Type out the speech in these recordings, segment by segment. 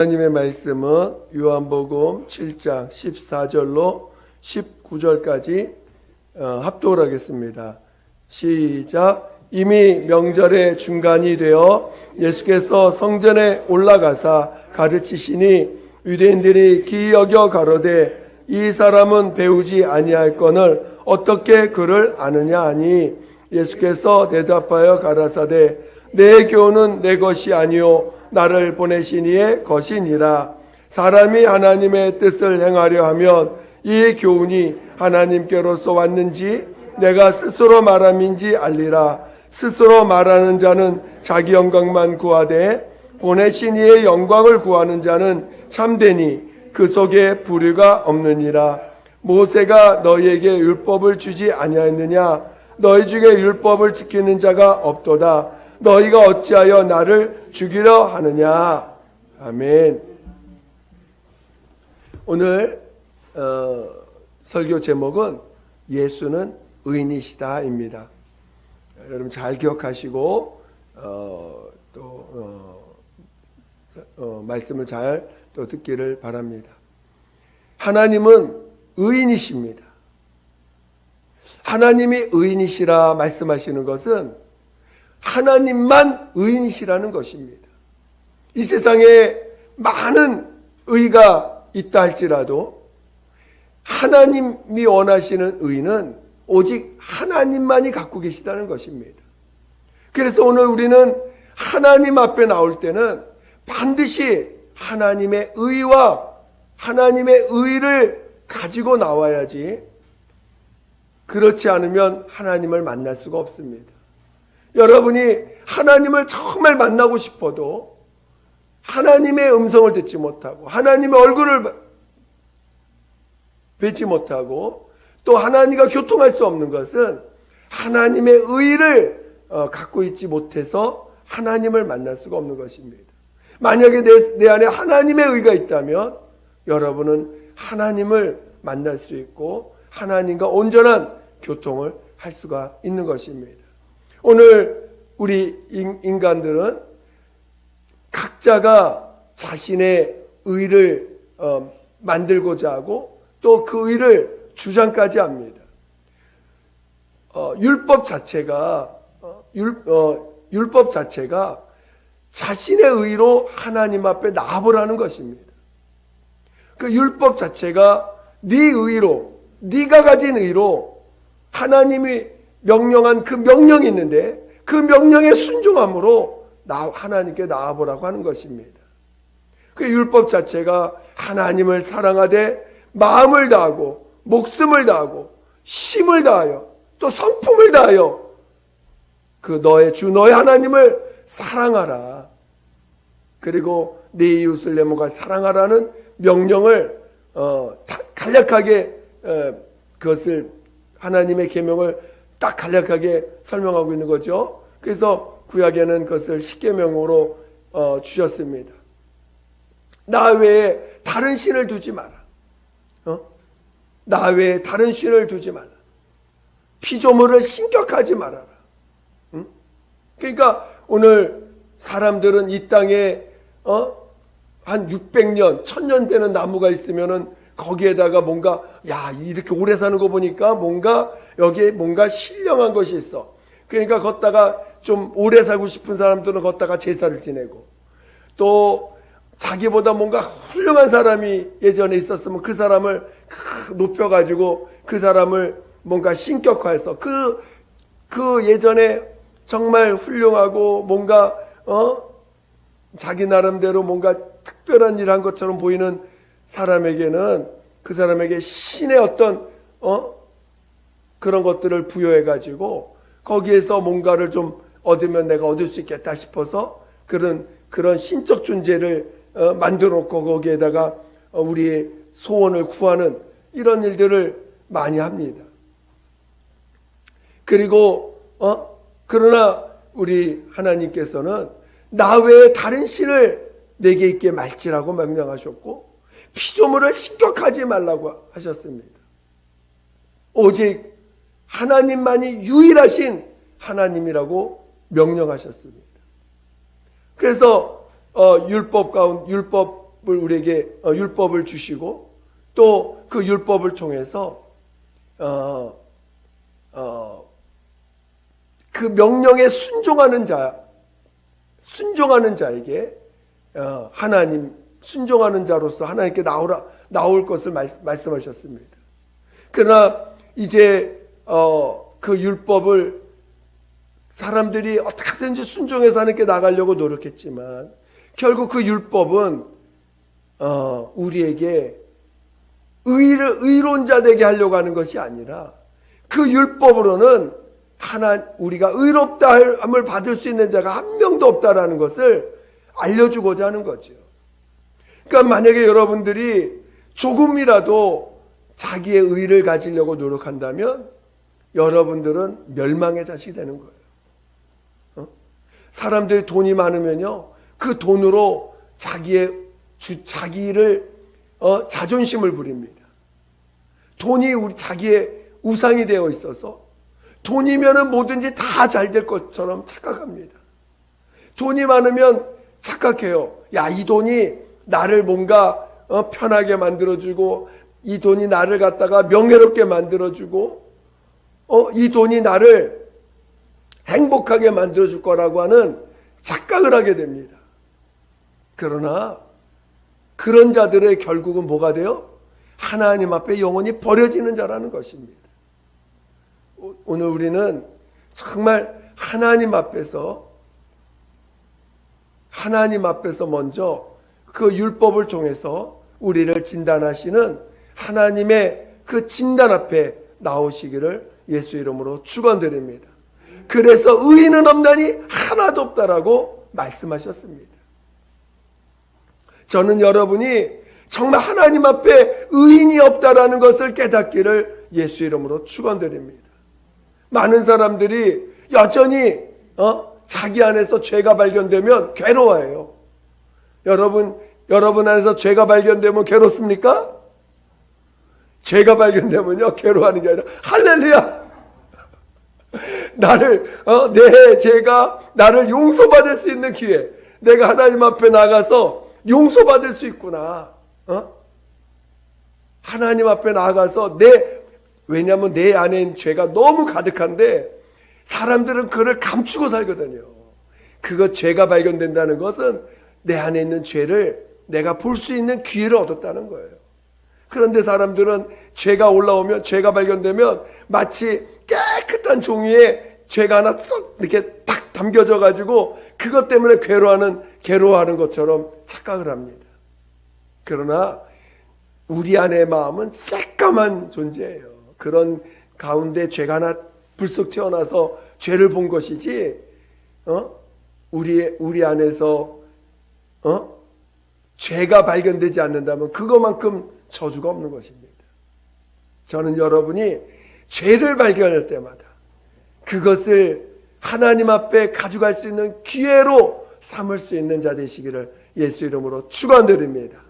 하나님의 말씀은 요한복음 7장 14절로 19절까지 합독을 하겠습니다. 시작. 이미 명절의 중간이 되어 예수께서 성전에 올라가사 가르치시니 유대인들이 기이 여겨 가로되 이 사람은 배우지 아니할거늘 어떻게 그를 아느냐 하니 예수께서 대답하여 가라사대 내 교훈은 내 것이 아니요 나를 보내신 이의 것이니라. 사람이 하나님의 뜻을 행하려 하면 이 교훈이 하나님께로서 왔는지 내가 스스로 말함인지 알리라. 스스로 말하는 자는 자기 영광만 구하되 보내신 이의 영광을 구하는 자는 참되니 그 속에 불의가 없느니라. 모세가 너희에게 율법을 주지 아니하였느냐? 너희 중에 율법을 지키는 자가 없도다. 너희가 어찌하여 나를 죽이려 하느냐? 아멘. 오늘 설교 제목은 예수는 의인이시다입니다. 여러분 잘 기억하시고 말씀을 잘 또 듣기를 바랍니다. 하나님은 의인이십니다. 하나님이 의인이시라 말씀하시는 것은 하나님만 의인이시라는 것입니다. 이 세상에 많은 의가 있다 할지라도 하나님이 원하시는 의는 오직 하나님만이 갖고 계시다는 것입니다. 그래서 오늘 우리는 하나님 앞에 나올 때는 반드시 하나님의 의와 하나님의 의를 가지고 나와야지, 그렇지 않으면 하나님을 만날 수가 없습니다. 여러분이 하나님을 정말 만나고 싶어도 하나님의 음성을 듣지 못하고 하나님의 얼굴을 뵙지 못하고 또 하나님과 교통할 수 없는 것은 하나님의 의를 갖고 있지 못해서 하나님을 만날 수가 없는 것입니다. 만약에 내 안에 하나님의 의가 있다면 여러분은 하나님을 만날 수 있고 하나님과 온전한 교통을 할 수가 있는 것입니다. 오늘 우리 인간들은 각자가 자신의 의를 만들고자 하고 또 그 의를 주장까지 합니다. 율법 자체가 자신의 의로 하나님 앞에 나아보라는 것입니다. 그 율법 자체가 네 의로, 네가 가진 의로 하나님이 명령한 그 명령이 있는데 그 명령에 순종함으로 하나님께 나아보라고 하는 것입니다. 그 율법 자체가 하나님을 사랑하되 마음을 다하고 목숨을 다하고 힘을 다하여 또 성품을 다하여 그 너의 주 너의 하나님을 사랑하라. 그리고 네 이웃을 내 몸과 사랑하라는 명령을 간략하게 그것을 하나님의 계명을 딱 간략하게 설명하고 있는 거죠. 그래서 구약에는 그것을 십계명으로 주셨습니다. 나 외에 다른 신을 두지 마라. 나 외에 다른 신을 두지 말라. 피조물을 신격하지 말아라. 그러니까 오늘 사람들은 이 땅에 한 600년, 1000년 되는 나무가 있으면은 거기에다가 뭔가 이렇게 오래 사는 거 보니까 뭔가 여기에 뭔가 신령한 것이 있어. 그러니까 걷다가 좀 오래 살고 싶은 사람들은 걷다가 제사를 지내고 또 자기보다 뭔가 훌륭한 사람이 예전에 있었으면 그 사람을 높여가지고 그 사람을 뭔가 신격화해서 그 예전에 정말 훌륭하고 뭔가 자기 나름대로 뭔가 특별한 일을 한 것처럼 보이는 사람에게는 그 사람에게 신의 어떤 그런 것들을 부여해가지고 거기에서 뭔가를 좀 얻으면 내가 얻을 수 있겠다 싶어서 그런 신적 존재를 만들어 놓고 거기에다가 우리의 소원을 구하는 이런 일들을 많이 합니다. 그리고 그러나 우리 하나님께서는 나 외에 다른 신을 내게 있게 말지라고 명령하셨고 피조물을 신격하지 말라고 하셨습니다. 오직 하나님만이 유일하신 하나님이라고 명령하셨습니다. 그래서 율법 우리에게 율법을 주시고 또 그 율법을 통해서 그 명령에 순종하는 자에게 하나님 순종하는 자로서 하나님께 나올 것을 말씀하셨습니다. 그러나 이제 그 율법을 사람들이 어떻게든지 순종해서 하나님께 나가려고 노력했지만 결국 그 율법은 우리에게 의로운 자 되게 하려고 하는 것이 아니라 그 율법으로는 우리가 의롭다함을 받을 수 있는 자가 한 명도 없다라는 것을 알려주고자 하는 거죠. 그러니까 만약에 여러분들이 조금이라도 자기의 의를 가지려고 노력한다면 여러분들은 멸망의 자식이 되는 거예요. 사람들이 돈이 많으면요, 그 돈으로 자기를 자존심을 부립니다. 돈이 자기의 우상이 되어 있어서 돈이면은 뭐든지 다 잘 될 것처럼 착각합니다. 돈이 많으면 착각해요. 야, 이 돈이 나를 뭔가 편하게 만들어주고, 이 돈이 나를 갖다가 명예롭게 만들어주고, 이 돈이 나를 행복하게 만들어줄 거라고 하는 착각을 하게 됩니다. 그러나 그런 자들의 결국은 뭐가 돼요? 하나님 앞에 영원히 버려지는 자라는 것입니다. 오늘 우리는 정말 하나님 앞에서 먼저 그 율법을 통해서 우리를 진단하시는 하나님의 그 진단 앞에 나오시기를 예수 이름으로 축원드립니다. 그래서 의인은 없나니 하나도 없다라고 말씀하셨습니다. 저는 여러분이 정말 하나님 앞에 의인이 없다라는 것을 깨닫기를 예수 이름으로 축원드립니다. 많은 사람들이 여전히 자기 안에서 죄가 발견되면 괴로워해요. 여러분 안에서 죄가 발견되면 괴롭습니까? 죄가 발견되면요, 괴로워하는 게 아니라 할렐루야! 내 죄가 나를 용서받을 수 있는 기회, 내가 하나님 앞에 나가서 용서받을 수 있구나. 하나님 앞에 나가서 왜냐하면 내 안에 죄가 너무 가득한데 사람들은 그걸 감추고 살거든요. 그거 죄가 발견된다는 것은 내 안에 있는 죄를 내가 볼 수 있는 기회를 얻었다는 거예요. 그런데 사람들은 죄가 올라오면, 죄가 발견되면 마치 깨끗한 종이에 죄가 하나 쏙 이렇게 딱 담겨져 가지고 그것 때문에 괴로워하는 것처럼 착각을 합니다. 그러나 우리 안의 마음은 새까만 존재예요. 그런 가운데 죄가 하나 불쑥 튀어나와서 죄를 본 것이지, 우리 안에서 죄가 발견되지 않는다면 그것만큼 저주가 없는 것입니다. 저는 여러분이 죄를 발견할 때마다 그것을 하나님 앞에 가져갈 수 있는 기회로 삼을 수 있는 자 되시기를 예수 이름으로 축원드립니다.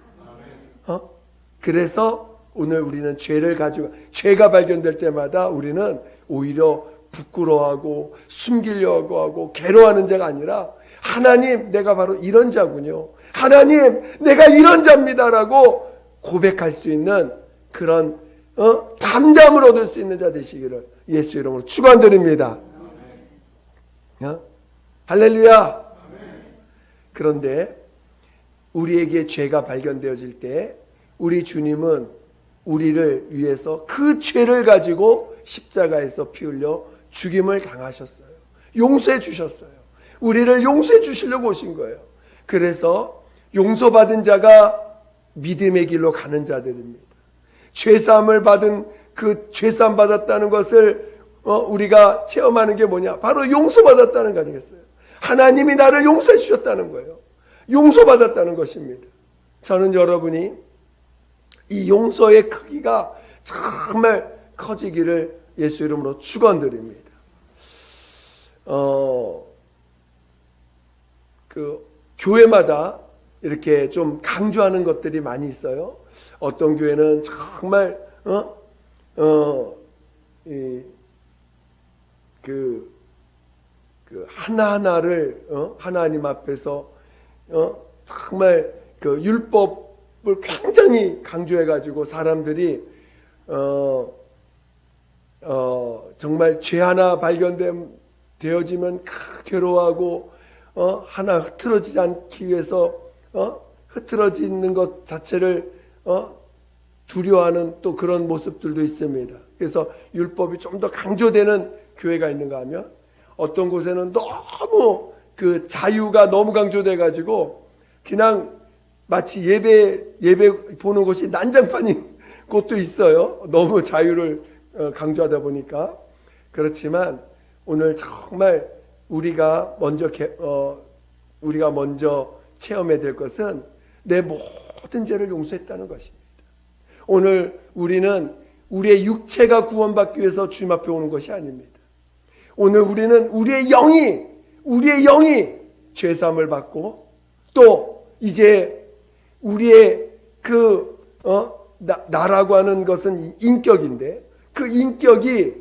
그래서 오늘 우리는 죄가 발견될 때마다 우리는 오히려 부끄러워하고 숨기려고 하고 괴로워하는 자가 아니라, 하나님, 내가 바로 이런 자군요. 하나님, 내가 이런 자입니다라고 고백할 수 있는 그런 담담을 얻을 수 있는 자 되시기를 예수 이름으로 축원드립니다. 할렐루야. 그런데 우리에게 죄가 발견되어질 때 우리 주님은 우리를 위해서 그 죄를 가지고 십자가에서 피 흘려 죽임을 당하셨어요. 용서해 주셨어요. 우리를 용서해 주시려고 오신 거예요. 그래서 용서받은 자가 믿음의 길로 가는 자들입니다. 죄사함을 받은, 그 죄사함 받았다는 것을 우리가 체험하는 게 뭐냐? 바로 용서받았다는 거 아니겠어요? 하나님이 나를 용서해 주셨다는 거예요. 용서받았다는 것입니다. 저는 여러분이 이 용서의 크기가 정말 커지기를 예수 이름으로 축원드립니다. 교회마다 이렇게 좀 강조하는 것들이 많이 있어요. 어떤 교회는 정말 하나하나를 하나님 앞에서 정말 그 율법을 굉장히 강조해가지고 사람들이 정말 죄 하나 발견되어지면 괴로워하고 하나 흐트러지지 않기 위해서 흐트러지는 것 자체를 두려워하는 또 그런 모습들도 있습니다. 그래서 율법이 좀 더 강조되는 교회가 있는가 하면 어떤 곳에는 너무 그 자유가 너무 강조돼 가지고 그냥 마치 예배 보는 곳이 난장판인 곳도 있어요. 너무 자유를 강조하다 보니까. 그렇지만 오늘 정말 우리가 먼저 체험해야 될 것은 내 모든 죄를 용서했다는 것입니다. 오늘 우리는 우리의 육체가 구원받기 위해서 주님 앞에 오는 것이 아닙니다. 오늘 우리는 우리의 영이 죄사함을 받고 또 이제 우리의 나라고 하는 것은 인격인데 그 인격이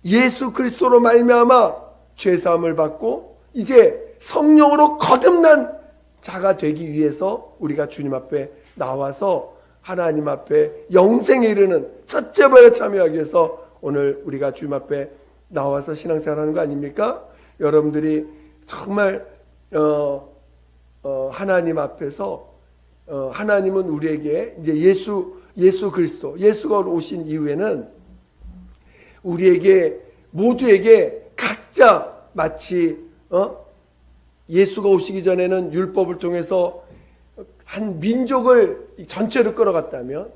예수 그리스도로 말미암아 죄사함을 받고 이제 성령으로 거듭난 자가 되기 위해서 우리가 주님 앞에 나와서 하나님 앞에 영생에 이르는 첫째 벌에 참여하기 위해서 오늘 우리가 주님 앞에 나와서 신앙생활하는 거 아닙니까? 여러분들이 정말 하나님 앞에서 하나님은 우리에게 이제 예수 그리스도 예수가 오신 이후에는 우리에게 모두에게 각자 마치 예수가 오시기 전에는 율법을 통해서 한 민족을 전체로 끌어갔다면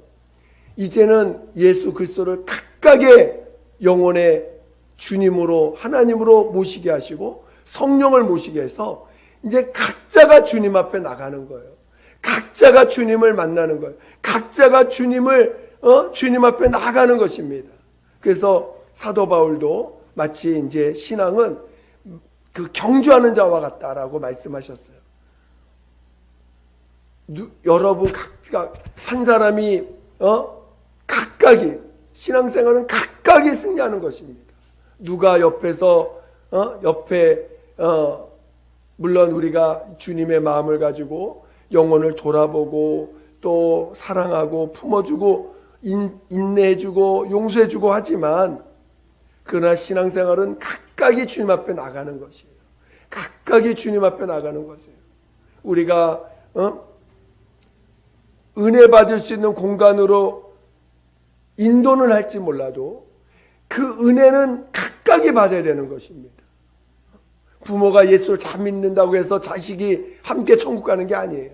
이제는 예수 그리스도를 각각의 영혼의 주님으로 하나님으로 모시게 하시고 성령을 모시게 해서 이제 각자가 주님 앞에 나가는 거예요. 각자가 주님을 만나는 거예요. 각자가 주님 앞에 나가는 것입니다. 그래서 사도 바울도 마치 이제 신앙은 그 경주하는 자와 같다라고 말씀하셨어요. 여러분 각각 한 사람이 각각이 신앙생활은 각각이 승리하는 것입니다. 누가 옆에서 물론 우리가 주님의 마음을 가지고 영혼을 돌아보고 또 사랑하고 품어주고 인내해주고 용서해주고 하지만 그러나 신앙생활은 각각이 주님 앞에 나가는 것이에요. 각각이 주님 앞에 나가는 것이에요. 우리가 은혜 받을 수 있는 공간으로 인도는 할지 몰라도 그 은혜는 각각이 받아야 되는 것입니다. 부모가 예수를 잘 믿는다고 해서 자식이 함께 천국 가는 게 아니에요.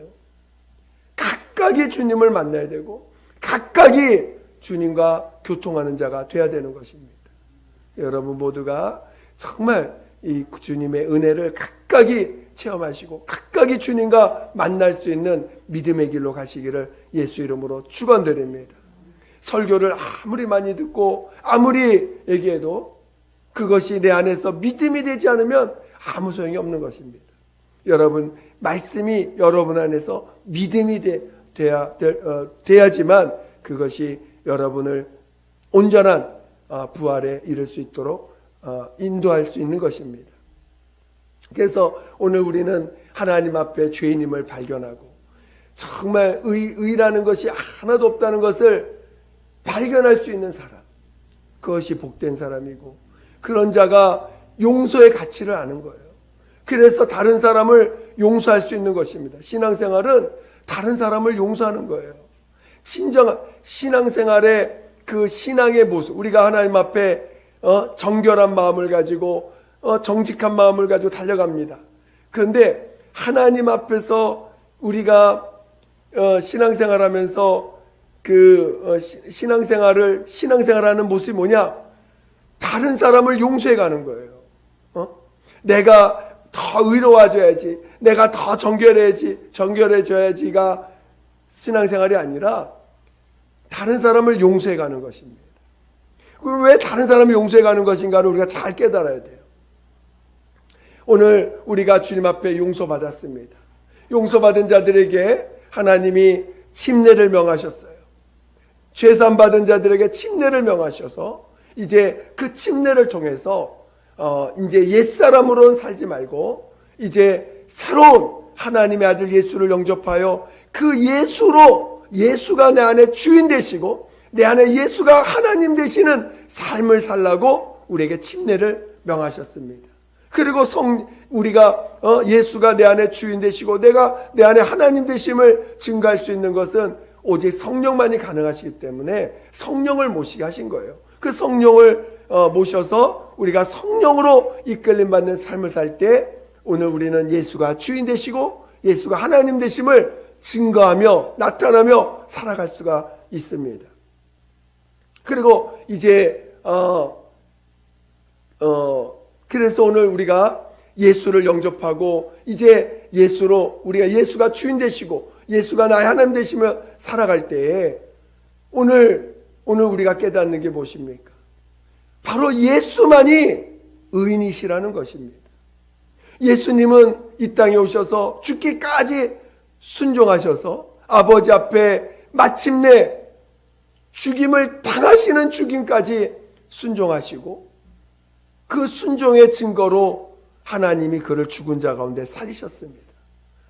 각각이 주님을 만나야 되고 각각이 주님과 교통하는 자가 돼야 되는 것입니다. 여러분 모두가 정말 이 주님의 은혜를 각각이 체험하시고 각각이 주님과 만날 수 있는 믿음의 길로 가시기를 예수 이름으로 축원드립니다. 설교를 아무리 많이 듣고 아무리 얘기해도 그것이 내 안에서 믿음이 되지 않으면 아무 소용이 없는 것입니다. 여러분 말씀이 여러분 안에서 믿음이 돼야지만 그것이 여러분을 온전한 부활에 이를 수 있도록 인도할 수 있는 것입니다. 그래서 오늘 우리는 하나님 앞에 죄인임을 발견하고 정말 의라는 것이 하나도 없다는 것을 발견할 수 있는 사람, 그것이 복된 사람이고 그런 자가 용서의 가치를 아는 거예요. 그래서 다른 사람을 용서할 수 있는 것입니다. 신앙생활은 다른 사람을 용서하는 거예요. 진정한 신앙생활의 그 신앙의 모습, 우리가 하나님 앞에 정결한 마음을 가지고 정직한 마음을 가지고 달려갑니다. 그런데 하나님 앞에서 우리가 신앙생활하면서 신앙생활하는 모습이 뭐냐? 다른 사람을 용서해 가는 거예요. 내가 더 의로워져야지, 내가 더 정결해져야지가 신앙생활이 아니라 다른 사람을 용서해 가는 것입니다. 왜 다른 사람을 용서해 가는 것인가를 우리가 잘 깨달아야 돼요. 오늘 우리가 주님 앞에 용서받았습니다. 용서받은 자들에게 하나님이 침례를 명하셨어요. 죄산 받은 자들에게 침례를 명하셔서 이제 그 침례를 통해서 이제 옛사람으로는 살지 말고 이제 새로운 하나님의 아들 예수를 영접하여 그 예수가 내 안에 주인 되시고 내 안에 예수가 하나님 되시는 삶을 살라고 우리에게 침례를 명하셨습니다. 그리고 우리가 예수가 내 안에 주인 되시고 내가 내 안에 하나님 되심을 증거할 수 있는 것은 오직 성령만이 가능하시기 때문에 성령을 모시게 하신 거예요. 그 성령을 모셔서 우리가 성령으로 이끌림 받는 삶을 살 때 오늘 우리는 예수가 주인 되시고 예수가 하나님 되심을 증거하며 나타나며 살아갈 수가 있습니다. 그리고 이제 그래서 오늘 우리가 예수를 영접하고 이제 우리가 예수가 주인 되시고 예수가 나의 하나님 되시며 살아갈 때에 오늘 우리가 깨닫는 게 무엇입니까? 바로 예수만이 의인이시라는 것입니다. 예수님은 이 땅에 오셔서 죽기까지 순종하셔서 아버지 앞에 마침내 죽임을 당하시는 죽임까지 순종하시고 그 순종의 증거로 하나님이 그를 죽은 자 가운데 살리셨습니다.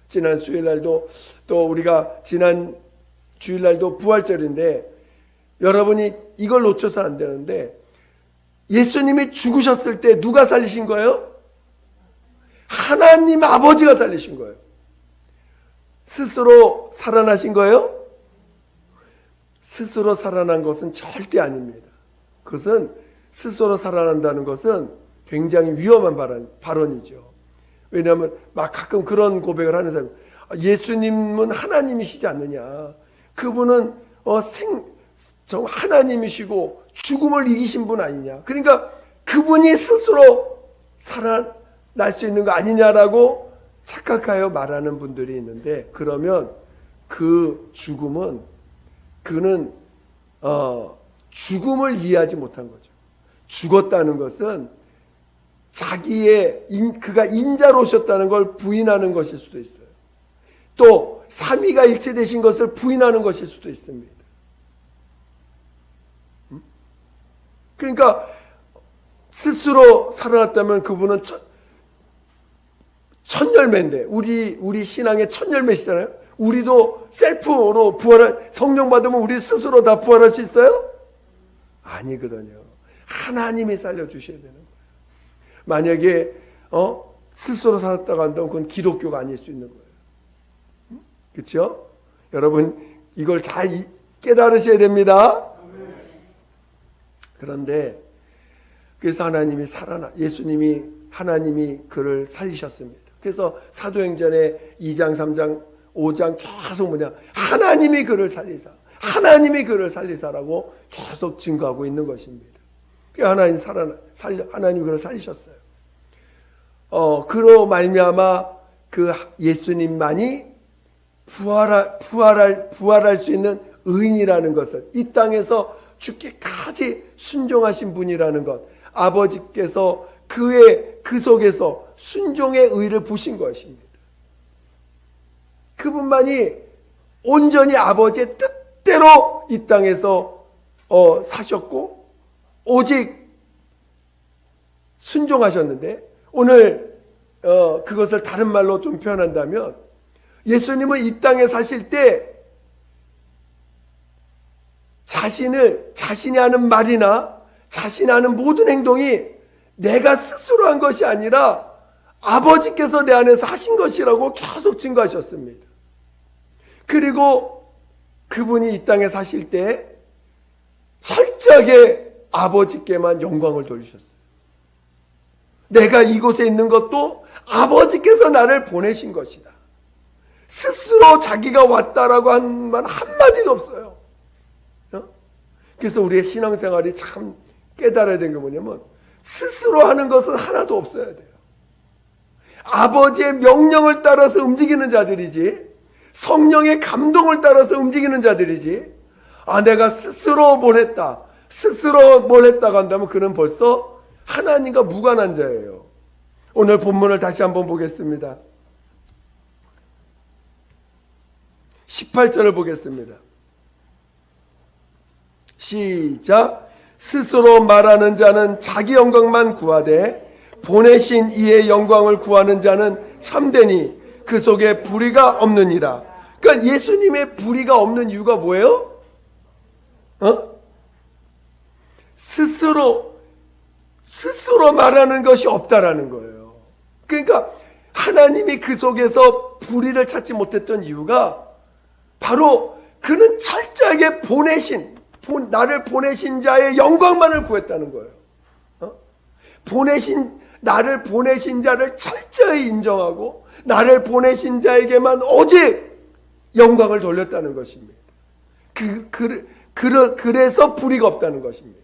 지난 수요일날도 또 우리가 지난 주일날도 부활절인데 여러분이 이걸 놓쳐서 안 되는데 예수님이 죽으셨을 때 누가 살리신 거예요? 하나님 아버지가 살리신 거예요. 스스로 살아나신 거예요? 스스로 살아난 것은 절대 아닙니다. 그것은 스스로 살아난다는 것은 굉장히 위험한 발언이죠. 왜냐하면 막 가끔 그런 고백을 하는 사람이 예수님은 하나님이시지 않느냐. 그분은 정말 하나님이시고 죽음을 이기신 분 아니냐. 그러니까 그분이 스스로 살아날 수 있는 거 아니냐라고 착각하여 말하는 분들이 있는데 그러면 그 죽음은 그는 죽음을 이해하지 못한 거죠. 죽었다는 것은 그가 인자로 오셨다는 걸 부인하는 것일 수도 있어요. 또 삼위가 일체되신 것을 부인하는 것일 수도 있습니다. 그러니까 스스로 살아났다면 그분은 첫 열매인데 우리 신앙의 첫 열매시잖아요. 우리도 셀프로 성령 받으면 우리 스스로 다 부활할 수 있어요? 아니거든요. 하나님이 살려주셔야 되는 거예요. 만약에 스스로 살았다고 한다면 그건 기독교가 아닐 수 있는 거예요. 그렇죠? 여러분 이걸 잘 깨달으셔야 됩니다. 그런데 그래서 하나님이 그를 살리셨습니다. 그래서 사도행전의 2장 3장 5장 계속 하나님이 그를 살리사라고 계속 증거하고 있는 것입니다. 하나님이 그를 살리셨어요. 그로 말미암아 그 예수님만이 부활할 수 있는 의인이라는 것을 이 땅에서 죽기까지 순종하신 분이라는 것, 아버지께서 그 속에서 순종의 의를 보신 것입니다. 그분만이 온전히 아버지의 뜻대로 이 땅에서 사셨고 오직 순종하셨는데 오늘 그것을 다른 말로 좀 표현한다면 예수님은 이 땅에 사실 때 자신이 하는 말이나 자신이 하는 모든 행동이 내가 스스로 한 것이 아니라 아버지께서 내 안에서 하신 것이라고 계속 증거하셨습니다. 그리고 그분이 이 땅에 사실 때 철저하게 아버지께만 영광을 돌리셨어요. 내가 이곳에 있는 것도 아버지께서 나를 보내신 것이다. 스스로 자기가 왔다라고 한 말 한마디도 없어요. 그래서 우리의 신앙생활이 참 깨달아야 되는 게 뭐냐면 스스로 하는 것은 하나도 없어야 돼요. 아버지의 명령을 따라서 움직이는 자들이지 성령의 감동을 따라서 움직이는 자들이지 내가 스스로 뭘 했다고 한다면 그는 벌써 하나님과 무관한 자예요. 오늘 본문을 다시 한번 보겠습니다. 18절을 보겠습니다. 시작. 스스로 말하는 자는 자기 영광만 구하되 보내신 이의 영광을 구하는 자는 참되니 그 속에 불의가 없느니라. 그러니까 예수님의 불의가 없는 이유가 뭐예요? 스스로 말하는 것이 없다라는 거예요. 그러니까 하나님이 그 속에서 불의를 찾지 못했던 이유가 바로 그는 철저하게 나를 보내신 자의 영광만을 구했다는 거예요. 나를 보내신 자를 철저히 인정하고 나를 보내신 자에게만 오직 영광을 돌렸다는 것입니다. 그래서 불의가 없다는 것입니다.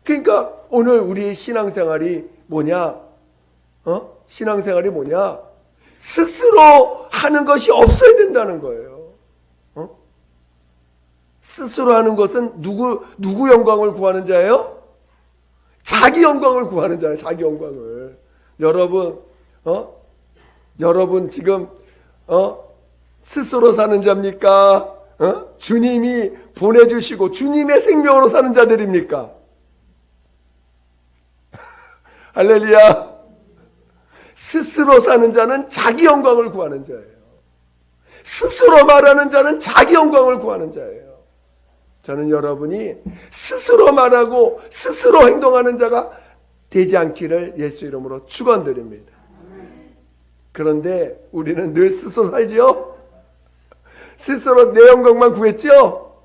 그러니까 오늘 우리의 신앙생활이 뭐냐? 신앙생활이 뭐냐? 스스로 하는 것이 없어야 된다는 거예요. 스스로 하는 것은 누구 영광을 구하는 자예요? 자기 영광을 구하는 자예요. 자기 영광을. 여러분 지금 스스로 사는 자입니까? 주님이 보내주시고 주님의 생명으로 사는 자들입니까? 할렐루야. 스스로 사는 자는 자기 영광을 구하는 자예요. 스스로 말하는 자는 자기 영광을 구하는 자예요. 저는 여러분이 스스로 말하고 스스로 행동하는 자가 되지 않기를 예수 이름으로 축원드립니다. 그런데 우리는 늘 스스로 살지요? 스스로 내 영광만 구했죠?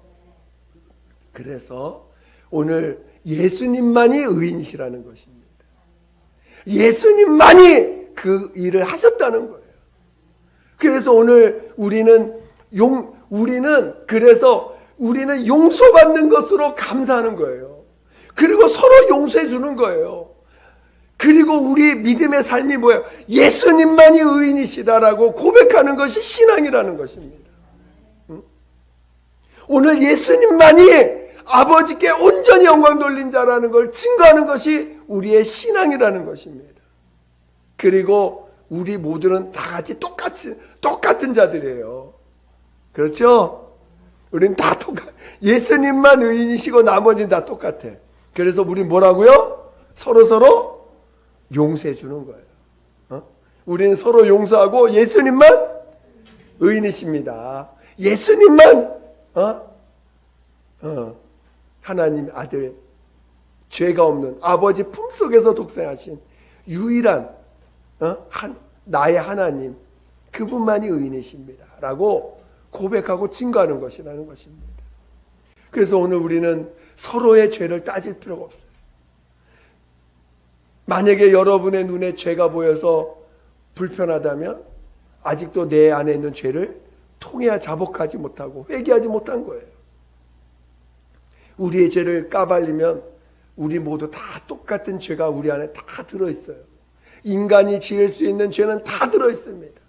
그래서 오늘 예수님만이 의인이시라는 것입니다. 예수님만이 그 일을 하셨다는 거예요. 그래서 오늘 우리는 용서받는 것으로 감사하는 거예요. 그리고 서로 용서해 주는 거예요. 그리고 우리 믿음의 삶이 뭐예요? 예수님만이 의인이시다라고 고백하는 것이 신앙이라는 것입니다. 오늘 예수님만이 아버지께 온전히 영광 돌린 자라는 걸 증거하는 것이 우리의 신앙이라는 것입니다. 그리고 우리 모두는 다 같이 똑같은 자들이에요. 그렇죠? 우리는 다 예수님만 의인이시고 나머지는 다 똑같아. 그래서 우리 뭐라고요? 서로 용서해 주는 거예요. 우리는 서로 용서하고 예수님만 의인이십니다. 예수님만 하나님 아들, 죄가 없는 아버지 품속에서 독생하신 유일한 나의 하나님, 그분만이 의인이십니다 라고 고백하고 증거하는 것이라는 것입니다. 그래서 오늘 우리는 서로의 죄를 따질 필요가 없어요. 만약에 여러분의 눈에 죄가 보여서 불편하다면 아직도 내 안에 있는 죄를 통해야 자복하지 못하고 회개하지 못한 거예요. 우리의 죄를 까발리면 우리 모두 다 똑같은 죄가 우리 안에 다 들어있어요. 인간이 지을 수 있는 죄는 다 들어있습니다.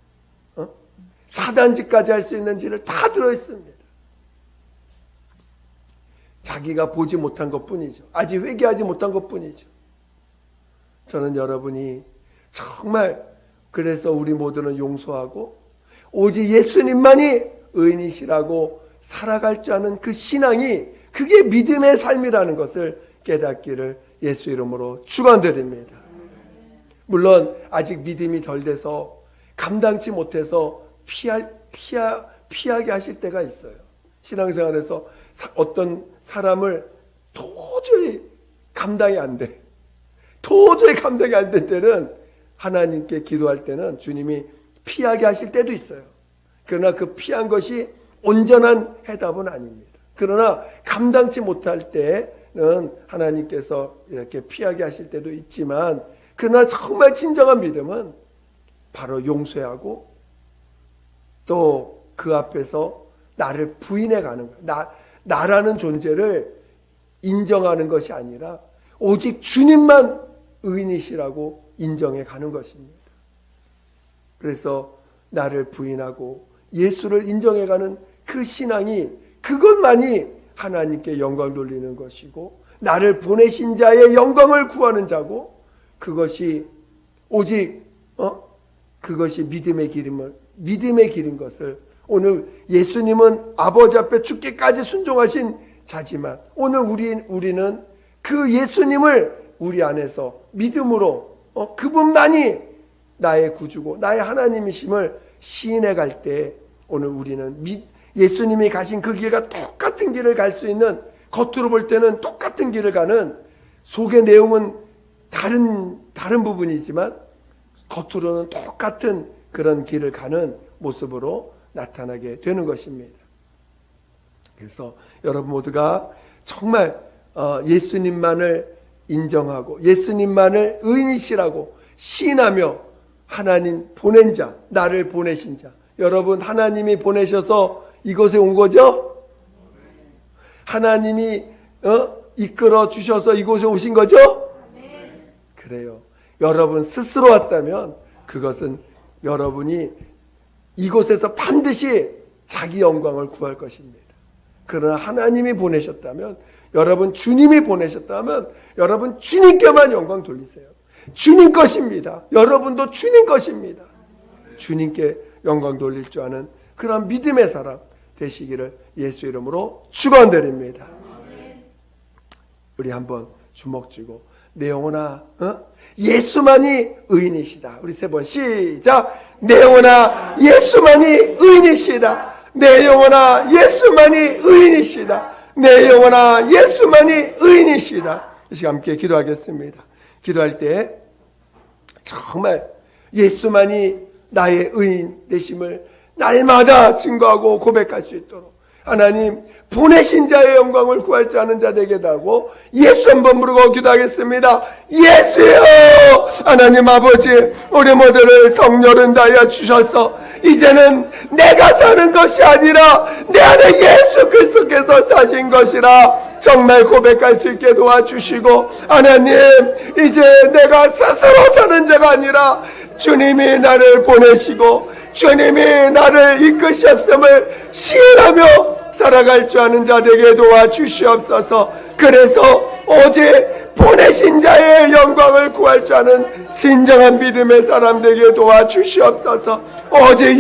사단짓까지 할 수 있는 죄를 다 들어있습니다. 자기가 보지 못한 것뿐이죠. 아직 회개하지 못한 것뿐이죠. 저는 여러분이 정말 그래서 우리 모두는 용서하고 오직 예수님만이 의인이시라고 살아갈 줄 아는 그 신앙이 그게 믿음의 삶이라는 것을 깨닫기를 예수 이름으로 축원드립니다. 물론 아직 믿음이 덜 돼서 감당치 못해서 피하게 하실 때가 있어요. 신앙생활에서 어떤 사람을 도저히 감당이 안 돼. 도저히 감당이 안 될 때는 하나님께 기도할 때는 주님이 피하게 하실 때도 있어요. 그러나 그 피한 것이 온전한 해답은 아닙니다. 그러나 감당치 못할 때는 하나님께서 이렇게 피하게 하실 때도 있지만 그러나 정말 진정한 믿음은 바로 용서하고 또 그 앞에서 나를 부인해 가는 거예요. 나라는 존재를 인정하는 것이 아니라 오직 주님만 의인이시라고 인정해 가는 것입니다. 그래서 나를 부인하고 예수를 인정해 가는 그 신앙이 그것만이 하나님께 영광 돌리는 것이고 나를 보내신 자의 영광을 구하는 자고 그것이 오직 그것이 믿음의 길인 것을 오늘 예수님은 아버지 앞에 죽기까지 순종하신 자지만 오늘 우리는 그 예수님을 우리 안에서 믿음으로 그분만이 나의 구주고 나의 하나님이심을 시인해 갈 때 오늘 우리는 예수님이 가신 그 길과 똑같은 길을 갈 수 있는, 겉으로 볼 때는 똑같은 길을 가는, 속의 내용은 다른 부분이지만 겉으로는 똑같은 그런 길을 가는 모습으로 나타나게 되는 것입니다. 그래서 여러분 모두가 정말 예수님만을 인정하고 예수님만을 의인이시라고 시인하며 하나님 보낸 자, 나를 보내신 자, 여러분 하나님이 보내셔서 이곳에 온 거죠? 하나님이 이끌어 주셔서 이곳에 오신 거죠? 그래요. 여러분 스스로 왔다면 그것은 여러분이 이곳에서 반드시 자기 영광을 구할 것입니다. 그러나 하나님이 보내셨다면, 여러분 주님이 보내셨다면 여러분 주님께만 영광 돌리세요. 주님 것입니다. 여러분도 주님 것입니다. 주님께 영광 돌릴 줄 아는 그런 믿음의 사람 되시기를 예수 이름으로 축원드립니다. 우리 한번 주먹 쥐고 내 영혼아, 예수만이 의인이시다. 우리 세 번 시작. 내 영혼아 예수만이 의인이시다. 내 영혼아 예수만이 의인이시다. 내 영혼아 예수만이 의인이시다. 이 시간 함께 기도하겠습니다. 기도할 때 정말 예수만이 나의 의인 되심을 날마다 증거하고 고백할 수 있도록 하나님 보내신 자의 영광을 구할 줄 아는 자 되게 하고 예수 한번 부르고 기도하겠습니다. 예수여, 하나님 아버지, 우리 모두를 성령을 다하여 주셔서 이제는 내가 사는 것이 아니라 내 안에 예수 그리스도께서 사신 것이라 정말 고백할 수 있게 도와주시고, 하나님 이제 내가 스스로 사는 자가 아니라 주님이 나를 보내시고 주님이 나를 이끄셨음을 시인하며 살아갈 줄 아는 자 되게 도와주시옵소서. 그래서 오직 보내신 자의 영광을 구할 줄 아는 진정한 믿음의 사람 되게 도와주시옵소서. 오직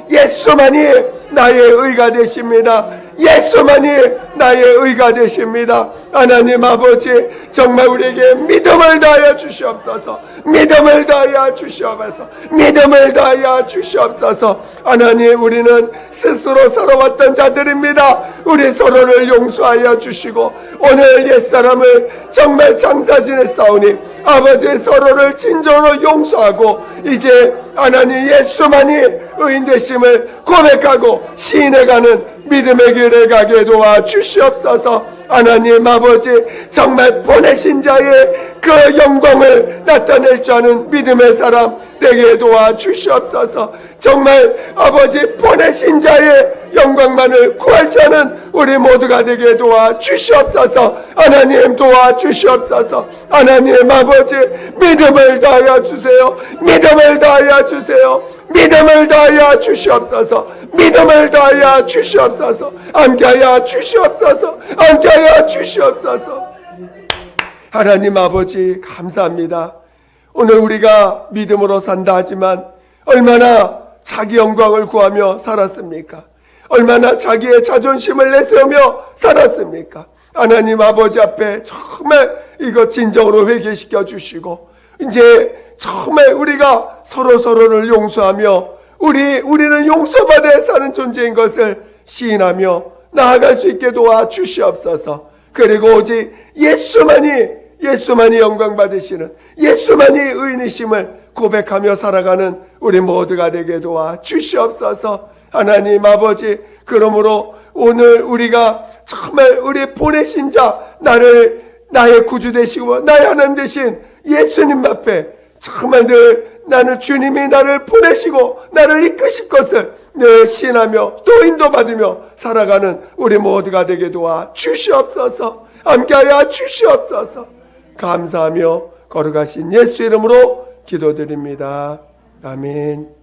예수만이 나의 의가 되십니다. 예수만이 나의 의가 되십니다. 하나님 아버지, 정말 우리에게 믿음을 다하여 주시옵소서. 믿음을 다하여 주시옵소서. 믿음을 다하여 주시옵소서. 하나님, 우리는 스스로 살아왔던 자들입니다. 우리 서로를 용서하여 주시고 오늘 옛사람을 정말 장사 지냈사오니 아버지 서로를 진정으로 용서하고 이제 하나님 예수만이 의인 되심을 고백하고 시인해가는 믿음의 길을 가게 도와주시옵소서. 하나님 아버지, 정말 보내신 자의 그 영광을 나타낼 줄 아는 믿음의 사람 되게 도와주시옵소서. 정말 아버지 보내신 자의 영광만을 구할 줄 아는 우리 모두가 되게 도와주시옵소서. 하나님 도와주시옵소서. 하나님 아버지, 믿음을 다하여 주세요. 믿음을 다하여 주세요. 믿음을 다하여 주시옵소서. 믿음을 다하여 주시옵소서. 함께하여 주시옵소서. 함께하여 주시옵소서. 하나님 아버지 감사합니다. 오늘 우리가 믿음으로 산다 하지만 얼마나 자기 영광을 구하며 살았습니까? 얼마나 자기의 자존심을 내세우며 살았습니까? 하나님 아버지 앞에 정말 이거 진정으로 회개시켜 주시고 이제 정말 우리가 서로를 용서하며 우리는 용서받아 사는 존재인 것을 시인하며 나아갈 수 있게 도와주시옵소서. 그리고 오직 예수만이 영광 받으시는 예수만이 의인이심을 고백하며 살아가는 우리 모두가 되게 도와주시옵소서. 하나님 아버지, 그러므로 오늘 우리가 정말 우리 보내신 자, 나의 구주 되시고 나의 하나님 되신 예수님 앞에 정말 늘 나는 주님이 나를 보내시고 나를 이끄실 것을 늘 신하며 또 인도받으며 살아가는 우리 모두가 되게 도와주시옵소서. 함께하여 주시옵소서. 감사하며 거룩하신 예수 이름으로 기도드립니다. 아멘.